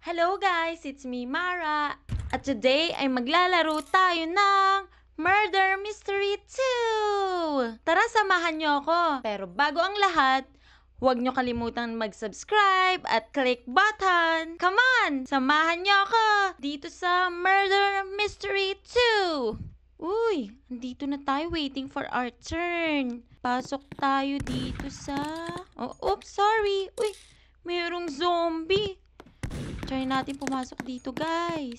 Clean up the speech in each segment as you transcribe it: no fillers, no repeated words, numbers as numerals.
Hello guys, it's me Mara. At today ay maglalaro tayo ng Murder Mystery 2! Tara, samahan nyo ako. Pero bago ang lahat, huwag nyo kalimutan mag-subscribe at click button. Come on! Samahan nyo ako dito sa Murder Mystery 2! Uy, andito na tayo waiting for our turn. Pasok tayo dito sa... oops, sorry. Uy, mayroong zombie. Try natin pumasok dito, guys.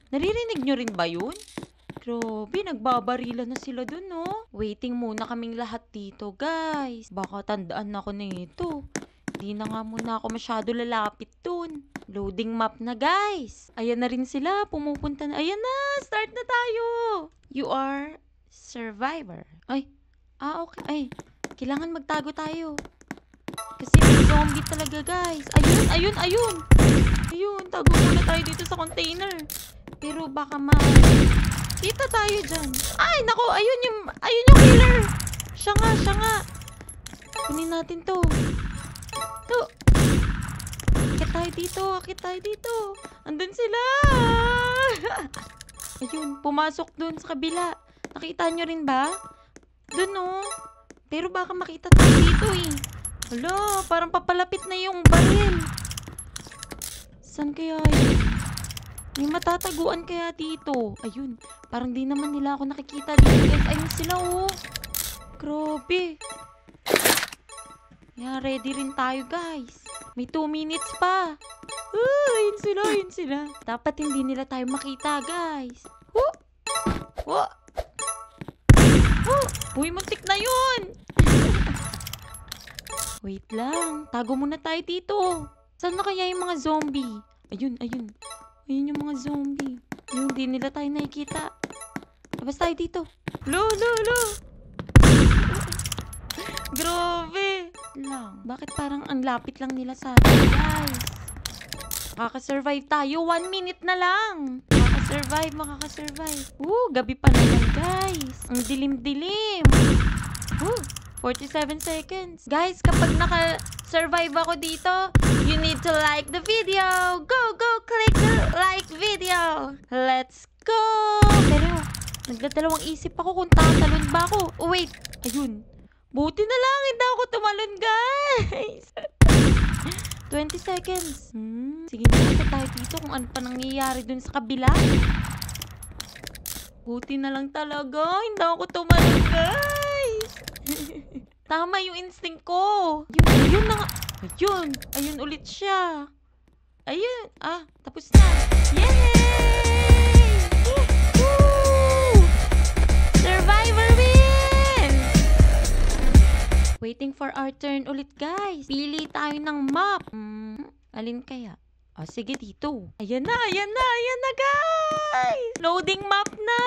Naririnig nyo rin ba yun? Grabe, nagbabarila na sila dun, no? Waiting muna kaming lahat dito, guys. Baka tandaan ako na ito. Hindi na nga muna ako masyado lalapit dun. Loading map na, guys. Ayan na rin sila. Pumupunta na. Ayan na! Start na tayo! You are survivor. Ay. Okay. Ay. Kailangan magtago tayo. Kasi may zombie talaga, guys. Ayun. Ayun, tago muna tayo dito sa container. Pero baka kita tayo dyan. Ay, nako, ayun yung killer. Siya nga. Kunin natin to. Akit tayo dito. Andun sila. Ayun, pumasok dun sa kabila. Nakita nyo rin ba? Dun, no? Pero baka makita tayo dito, eh. Hala, parang papalapit na yung baril. Saan kaya yun? May matataguan kaya dito. Ayun, parang di naman nila ako nakikita dito, guys. Ayun sila, oh. Grabe. Yeah, ready rin tayo, guys. May 2 minutes pa. Ayun sila. Dapat hindi nila tayo makita, guys. Uy, muntik na yun. Wait lang. Tago muna tayo dito. Saan na kaya yung mga zombie? Ayun. Ayun yung mga zombie. Ayun, hindi nila tayo nakikita. Labas tayo dito. Lo. Grabe. Bakit parang ang lapit lang nila sa atin, guys? Makakasurvive tayo. 1 minute na lang. Makakasurvive. Gabi pa naman, guys. Ang dilim-dilim. 47 seconds. Guys, kapag naka-survive ako dito, you need to like the video. Go, click the like video. Let's go. Pero, nagdadalawang isip ako kung tatalon ba ako. Wait. Ayun. Buti na lang, hindi ako tumalon, guys. 20 seconds. Sige na, tayo dito kung ano pa nangyayari dun sa kabila. Buti na lang talaga, hindi ako tumalon, guys. Tama yung instinct ko. Ayun na nga. Ayun ulit siya. Ayun. Tapos na. Yay! Survivor win! Waiting for our turn ulit, guys. Pili tayo ng map. Alin kaya? Sige dito. Ayan na, guys! Loading map na!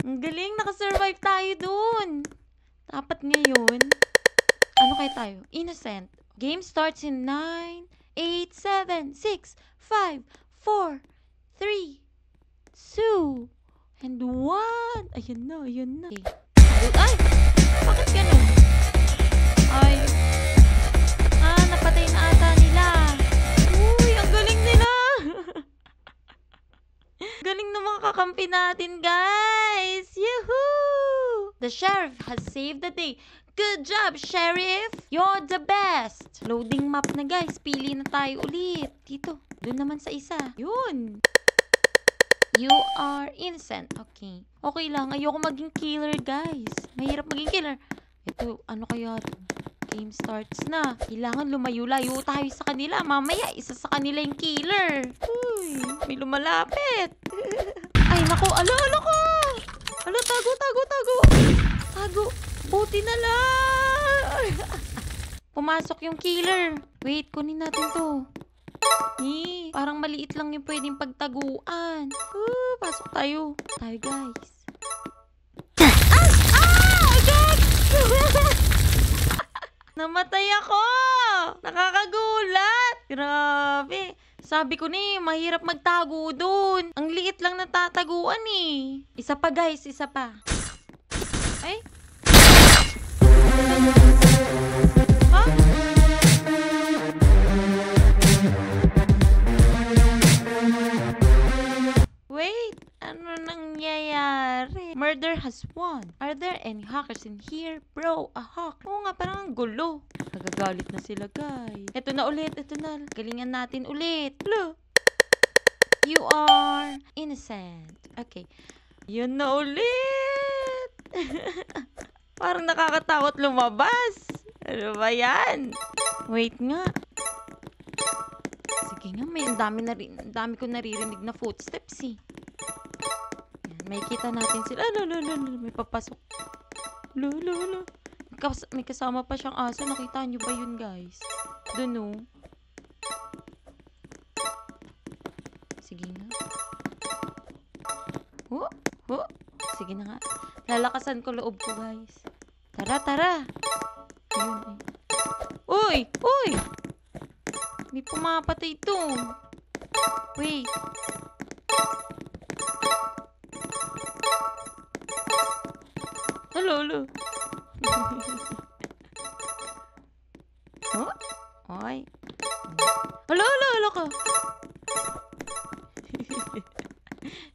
Ang galing, nakasurvive tayo dun. Dapat ngayon, ano kaya tayo? Innocent. Game starts in 9, 8, 7, 6, 5, 4, 3, 2, and 1. Ayan na. Okay. Ay! Bakit ganun? Ay. Napatay na ata nila. Uy, ang galing nila. Galing na mga kakampi natin, guys. Yahoo! The sheriff has saved the day. Good job, sheriff! You're the best! Loading map na, guys. Pili na tayo ulit. Dito. Doon naman sa isa. Yun. You are innocent. Okay. Okay lang. Ayoko maging killer, guys. Mahirap maging killer. Ito, ano kaya? Game starts na. Kailangan lumayo-layo tayo sa kanila. Mamaya, isa sa kanila yung killer. Uy, may lumalapit. Ay, naku. Ala ko! Ala, tago. Buti na lang. Pumasok yung killer. Wait, kunin natin to. Parang maliit lang yung pwedeng pagtaguan. Pasok tayo. Guys. God! Namatay ako. Nakakagulat. Grabe. Sabi ko mahirap magtago dun. Ang liit lang natataguan eh. Isa pa, guys. Isa pa. Ay. Murder has won. Are there any hackers in here? Bro, a hack. Oo nga, parang ang gulo. Nagagalit na sila, guys. Ito na ulit, ito na. Galingan natin ulit. Lo. You are innocent. Okay. Yun na ulit. Parang nakakatakot lumabas. Ano ba yan? Wait nga. Sige nga, ang dami ko naririnig na footsteps eh. May kita natin sila. May papasok. May kasama pa siyang aso. Nakita niyo ba yun, guys? Doon, no? Sige nga. Sige na nga. Lalakasan ko loob ko, guys. Tara. Ayun, eh. Uy! May pumapatay ito. Wait. Hello. Oy. Hello ka.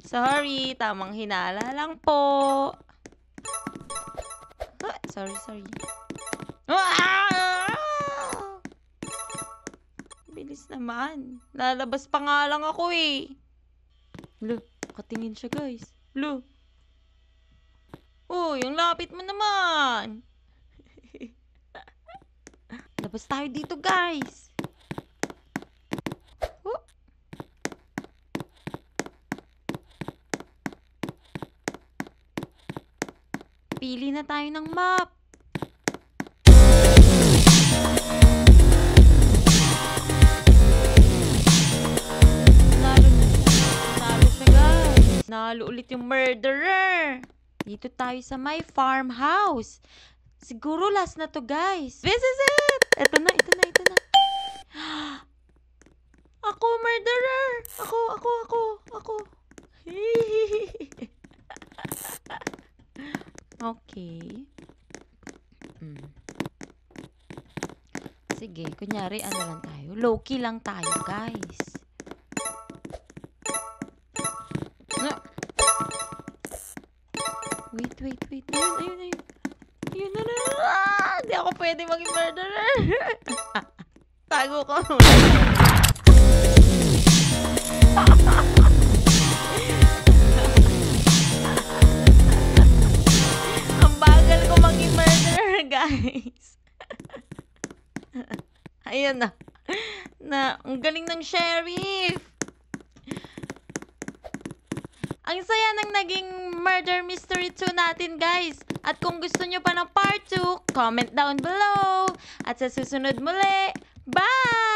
Sorry, tamang hinala lang po. Sorry. Bilis naman. Lalabas pa nga lang ako eh. Katingin siya, guys. Yung lapit mo naman. Labas tayo dito, guys. Pili na tayo ng map. Nalo siya, guys. Nalo ulit yung murderer. Dito tayo sa my farmhouse. Siguro last na to, guys. This is it! Ito na. Ako, murderer! Ako. Okay. Sige, kunyari, ano lang tayo? Low-key lang tayo, guys. Wait. Ayun. Hindi ako pwede maging murderer. Tago ko. Ang bagal ko maging murderer, guys. Ayun na. Ang galing ng sheriff. Ang saya ng naging Murder Mystery 2 natin, guys. At kung gusto nyo pa ng part 2, comment down below. At sa susunod muli, bye!